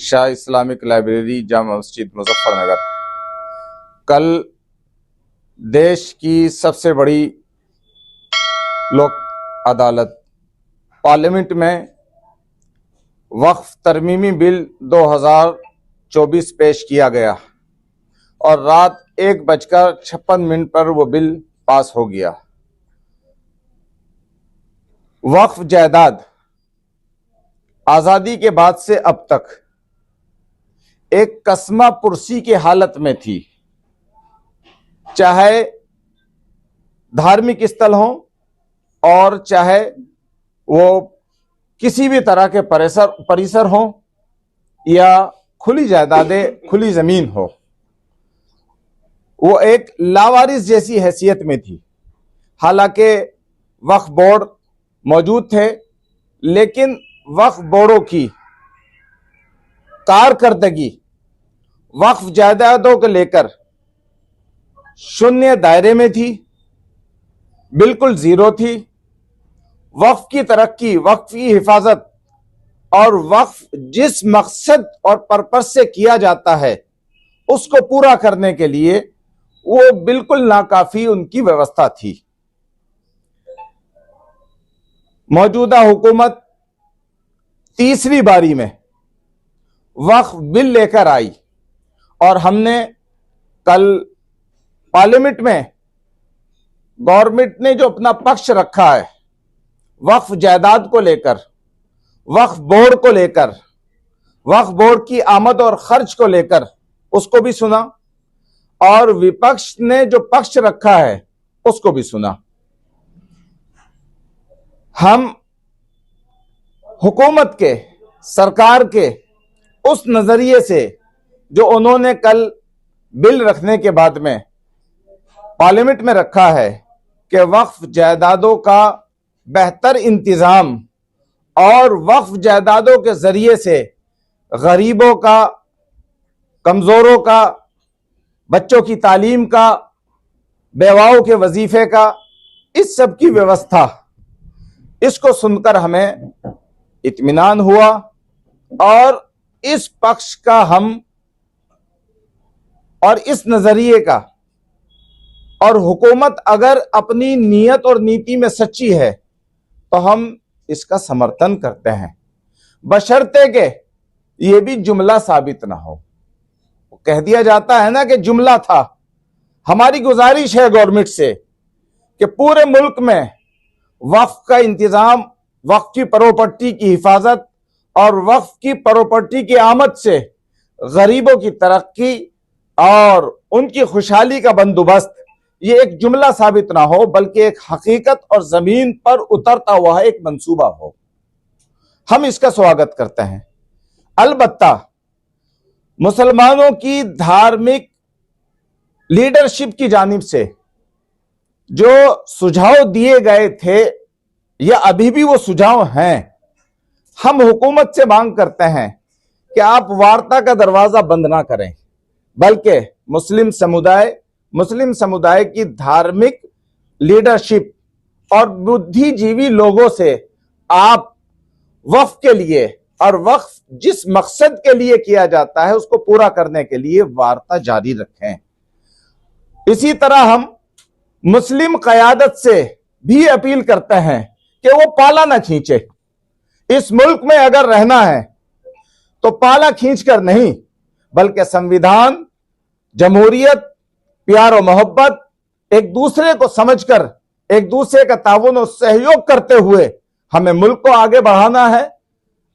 Shah Islamic library, Jama Masjid, Muzaffarnagar. कल देश की सबसे बड़ी लोक अदालत पार्लियामेंट में वक्फ तरमीमी बिल 2024 पेश किया गया और रात 1:56 पर वो बिल पास हो गया। वक्फ जायदाद आजादी के बाद से अब तक एक कसमा पुरसी की हालत में थी, चाहे धार्मिक स्थल हो और चाहे वो किसी भी तरह के परिसर हो या खुली जायदादें, खुली जमीन हो। वो एक लावारिस जैसी हैसियत में थी। हालांकि वक्फ बोर्ड मौजूद थे, लेकिन वक्फ बोर्डों की कारकर्दगी वक्फ जायदादों को लेकर शून्य दायरे में थी, बिल्कुल जीरो थी। वक्फ की तरक्की, वक्फ की हिफाजत और वक्फ जिस मकसद और पर्पस से किया जाता है उसको पूरा करने के लिए वो बिल्कुल नाकाफी उनकी व्यवस्था थी। मौजूदा हुकूमत तीसरी बारी में वक्फ बिल लेकर आई और हमने कल पार्लियामेंट में गवर्नमेंट ने जो अपना पक्ष रखा है वक्फ जायदाद को लेकर, वक्फ बोर्ड को लेकर, वक्फ बोर्ड की आमद और खर्च को लेकर, उसको भी सुना और विपक्ष ने जो पक्ष रखा है उसको भी सुना। हम हुकूमत के, सरकार के उस नजरिए से जो उन्होंने कल बिल रखने के बाद में पार्लियामेंट में रखा है कि वक्फ जायदादों का बेहतर इंतजाम और वक्फ जायदादों के जरिए से गरीबों का, कमजोरों का, बच्चों की तालीम का, बेवाओं के वजीफे का, इस सब की व्यवस्था, इसको सुनकर हमें इत्मीनान हुआ और इस पक्ष का हम और इस नजरिए का, और हुकूमत अगर अपनी नीयत और नीति में सच्ची है तो हम इसका समर्थन करते हैं, बशर्ते के ये भी जुमला साबित ना हो। कह दिया जाता है ना कि जुमला था। हमारी गुजारिश है गवर्नमेंट से कि पूरे मुल्क में वक्फ का इंतजाम, वक्फ की प्रॉपर्टी की हिफाजत और वक्फ की प्रॉपर्टी की आमद से गरीबों की तरक्की और उनकी खुशहाली का बंदोबस्त ये एक जुमला साबित ना हो, बल्कि एक हकीकत और जमीन पर उतरता हुआ एक मंसूबा हो। हम इसका स्वागत करते हैं। अलबत्ता मुसलमानों की धार्मिक लीडरशिप की जानिब से जो सुझाव दिए गए थे या अभी भी वो सुझाव हैं, हम हुकूमत से मांग करते हैं कि आप वार्ता का दरवाजा बंद ना करें, बल्कि मुस्लिम समुदाय की धार्मिक लीडरशिप और बुद्धिजीवी लोगों से आप वक्फ के लिए और वक्फ जिस मकसद के लिए किया जाता है उसको पूरा करने के लिए वार्ता जारी रखें। इसी तरह हम मुस्लिम क़यादत से भी अपील करते हैं कि वो पाला ना खींचे। इस मुल्क में अगर रहना है तो पाला खींचकर नहीं, बल्कि संविधान, जमहूरियत, प्यार और मोहब्बत, एक दूसरे को समझकर, एक दूसरे का ताउन और सहयोग करते हुए हमें मुल्क को आगे बढ़ाना है,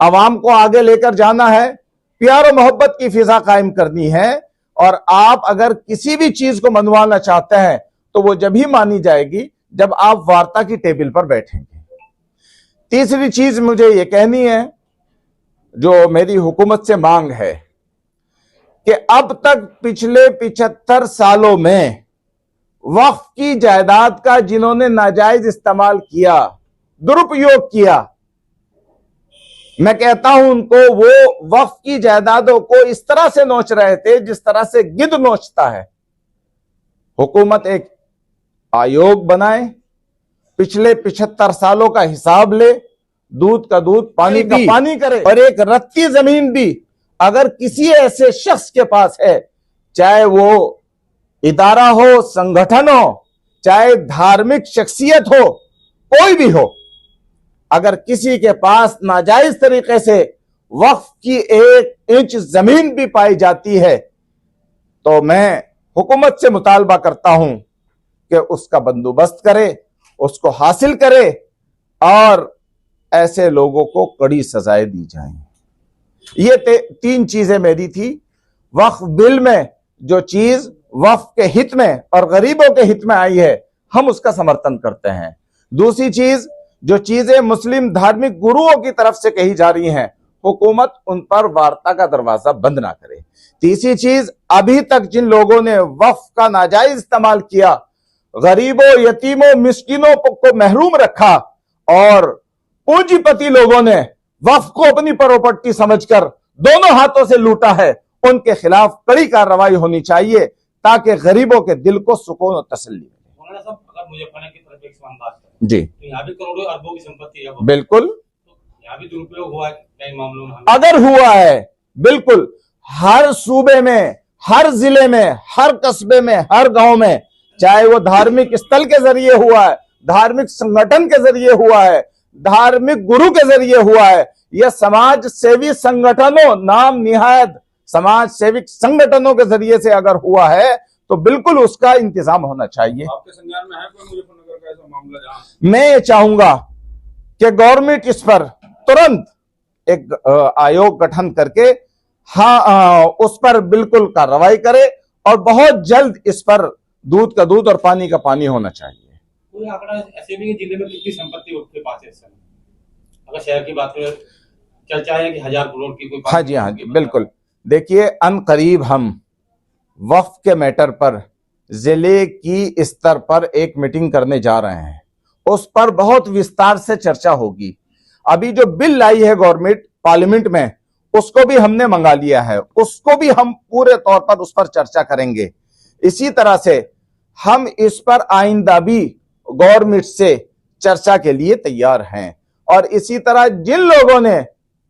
अवाम को आगे लेकर जाना है, प्यार और मोहब्बत की फिजा कायम करनी है। और आप अगर किसी भी चीज को मनवाना चाहते हैं तो वो जब ही मानी जाएगी जब आप वार्ता की टेबल पर बैठेंगे। तीसरी चीज मुझे ये कहनी है, जो मेरी हुकूमत से मांग है कि अब तक पिछले 75 सालों में वक्फ की जायदाद का जिन्होंने नाजायज इस्तेमाल किया, दुरुपयोग किया, मैं कहता हूं उनको, वो वक्फ की जायदादों को इस तरह से नोच रहे थे जिस तरह से गिद्ध नोचता है। हुकूमत एक आयोग बनाए, पिछले 75 सालों का हिसाब ले, दूध का दूध, पानी का पानी करे और एक रत्ती जमीन भी अगर किसी ऐसे शख्स के पास है, चाहे वो इदारा हो, संगठन हो, चाहे धार्मिक शख्सियत हो, कोई भी हो, अगर किसी के पास नाजायज तरीके से वक्फ की 1 इंच जमीन भी पाई जाती है, तो मैं हुकूमत से मुतालबा करता हूं कि उसका बंदोबस्त करे, उसको हासिल करे और ऐसे लोगों को कड़ी सजाएं दी जाएं। ये 3 चीजें मेरी थी। वक्फ बिल में जो चीज वक्फ के हित में और गरीबों के हित में आई है, हम उसका समर्थन करते हैं। दूसरी चीज, जो चीजें मुस्लिम धार्मिक गुरुओं की तरफ से कही जा रही हैं, हुकूमत उन पर वार्ता का दरवाजा बंद ना करे। तीसरी चीज, अभी तक जिन लोगों ने वक्फ का नाजायज इस्तेमाल किया, गरीबों, यतीमों, मिस्किनों को महरूम रखा और पूंजीपति लोगों ने वक्फ को अपनी प्रॉपर्टी समझकर दोनों हाथों से लूटा है, उनके खिलाफ कड़ी कार्रवाई होनी चाहिए ताकि गरीबों के दिल को सुकून और तसल्ली मिले। अगर मुजफ्फरनगर की तरफ एक सवाल बात करें जी, तो यहाँ भी करोड़ों अरबों की संपत्ति है, बिल्कुल, तो यहाँ भी दुरुपयोग हुआ है कई मामलों में। अगर हुआ है, बिल्कुल, हर सूबे में, हर जिले में, हर कस्बे में, हर गांव में, चाहे वो धार्मिक स्थल के जरिए हुआ है, धार्मिक संगठन के जरिए हुआ है, धार्मिक गुरु के जरिए हुआ है, यह समाज सेवी संगठनों, नाम निहायत समाज सेविक संगठनों के जरिए से अगर हुआ है, तो बिल्कुल उसका इंतजाम होना चाहिए। आपके संज्ञान में है कोई मुजफ्फरनगर का ऐसा मामला जहां? मैं ये चाहूंगा कि गवर्नमेंट इस पर तुरंत एक आयोग गठन करके उस पर बिल्कुल कार्रवाई करे और बहुत जल्द इस पर दूध का दूध और पानी का पानी होना चाहिए। कोई आंकड़ा ऐसे भी जिले में कितनी संपत्ति उसके पास है इस समय? अगर शहर की बात करें, चर्चा है कि 1000 करोड़ की कोई। हाँ जी, बिल्कुल। देखिए, अनकरीब हम वक्फ के मैटर पर जिले की स्तर पर एक मीटिंग करने जा रहे हैं, उस पर बहुत विस्तार से चर्चा होगी। अभी जो बिल लाई है गवर्नमेंट पार्लियामेंट में, उसको भी हमने मंगा लिया है, उसको भी हम पूरे तौर पर उस पर चर्चा करेंगे। इसी तरह से हम इस पर आइंदा भी गवर्नमेंट से चर्चा के लिए तैयार हैं और इसी तरह जिन लोगों ने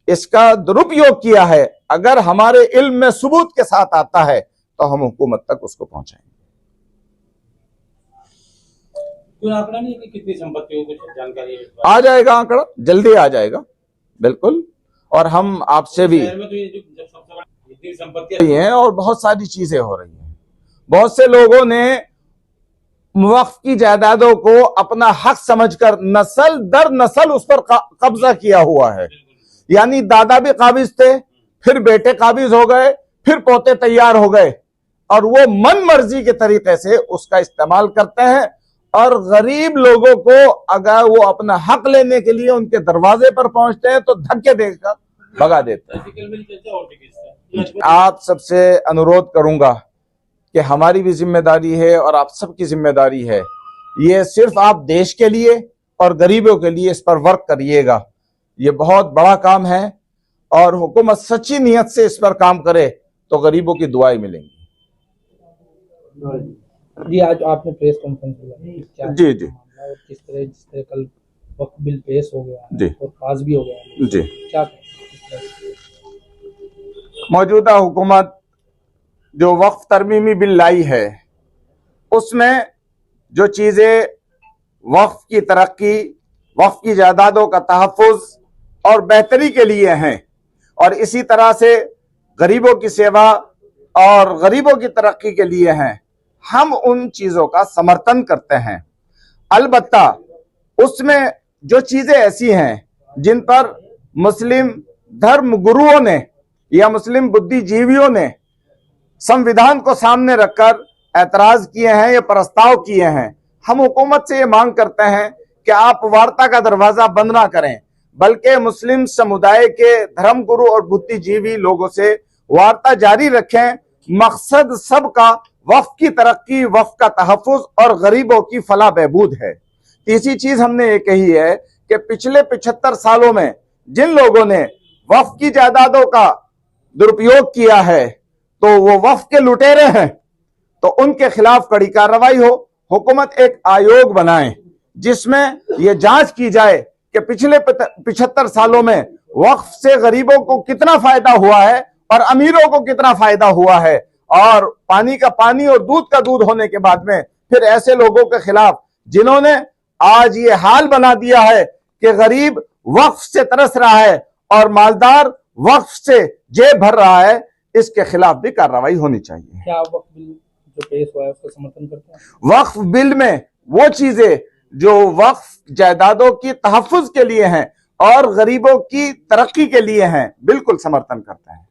इसका दुरुपयोग किया है, अगर हमारे इल्म में सबूत के साथ आता है तो हम हुकूमत तक उसको पहुंचाएंगे। कोई आंकड़ा नहीं है कि कितनी संपत्ति हो, कुछ जानकारी है? आ जाएगा आंकड़ा, जल्दी आ जाएगा, बिल्कुल। और हम आपसे भी शहर में तो ये जो सबसे बड़ी जितनी संपत्ति हैं और बहुत सारी चीजें हो रही हैं। बहुत से लोगों ने वक्फ की जायदादों को अपना हक समझकर नस्ल दर नस्ल उस पर कब्जा किया हुआ है। यानी दादा भी काबिज थे, फिर बेटे काबिज हो गए, फिर पोते तैयार हो गए और वो मन मर्जी के तरीके से उसका इस्तेमाल करते हैं और गरीब लोगों को अगर वो अपना हक लेने के लिए उनके दरवाजे पर पहुंचते हैं तो धक्के देकर भगा देते हैं। आप सबसे अनुरोध करूंगा कि हमारी भी जिम्मेदारी है और आप सबकी जिम्मेदारी है, ये सिर्फ आप देश के लिए और गरीबों के लिए इस पर वर्क करिएगा। ये बहुत बड़ा काम है और हुकूमत सच्ची नियत से इस पर काम करे तो गरीबों की दुआएं मिलेंगी। जी, आज आपने प्रेस कॉन्फ्रेंस बुलाई जी जी, और जिस तरह कल वक्फ बिल पेश हो गया जी और पास भी हो गया जी, क्या मौजूदा हुकूमत जो वक्फ तरमीमी बिल लाई है, उसमें जो चीजें वक्फ की तरक्की, वक्फ की जायदादों का तहफ़्फ़ुज़ और बेहतरी के लिए हैं और इसी तरह से गरीबों की सेवा और गरीबों की तरक्की के लिए हैं, हम उन चीजों का समर्थन करते हैं। अलबत्ता उसमें जो चीजें ऐसी हैं जिन पर मुस्लिम धर्म गुरुओं ने या मुस्लिम बुद्धिजीवियों ने संविधान को सामने रखकर ऐतराज किए हैं या प्रस्ताव किए हैं, हम हुकूमत से ये मांग करते हैं कि आप वार्ता का दरवाजा बंद ना करें, बल्कि मुस्लिम समुदाय के धर्म गुरु और बुद्धिजीवी लोगों से वार्ता जारी रखें। मकसद सबका वक्फ की तरक्की, वक्फ का तहफ़्फ़ुज़ और गरीबों की फलाह बहबूद है। तीसरी चीज हमने ये कही है कि पिछले 75 सालों में जिन लोगों ने वक्फ की जायदादों का दुरुपयोग किया है तो वो वक्फ के लुटेरे हैं, तो उनके खिलाफ कड़ी कार्रवाई हो। हुकूमत एक आयोग बनाए जिसमें यह जांच की जाए कि पिछले 75 सालों में वक्फ से गरीबों को कितना फायदा हुआ है और अमीरों को कितना फायदा हुआ है, और पानी का पानी और दूध का दूध होने के बाद में फिर ऐसे लोगों के खिलाफ जिन्होंने आज ये हाल बना दिया है कि गरीब वक्फ से तरस रहा है और मालदार वक्फ से जेब भर रहा है, इसके खिलाफ भी कार्रवाई होनी चाहिए। क्या वक्फ बिल जो पेश हुआ है उसका समर्थन करते हैं? वक्फ बिल में वो चीजें जो वक्फ जायदादों की तहफ्फुज के लिए हैं और गरीबों की तरक्की के लिए हैं, बिल्कुल समर्थन करते हैं।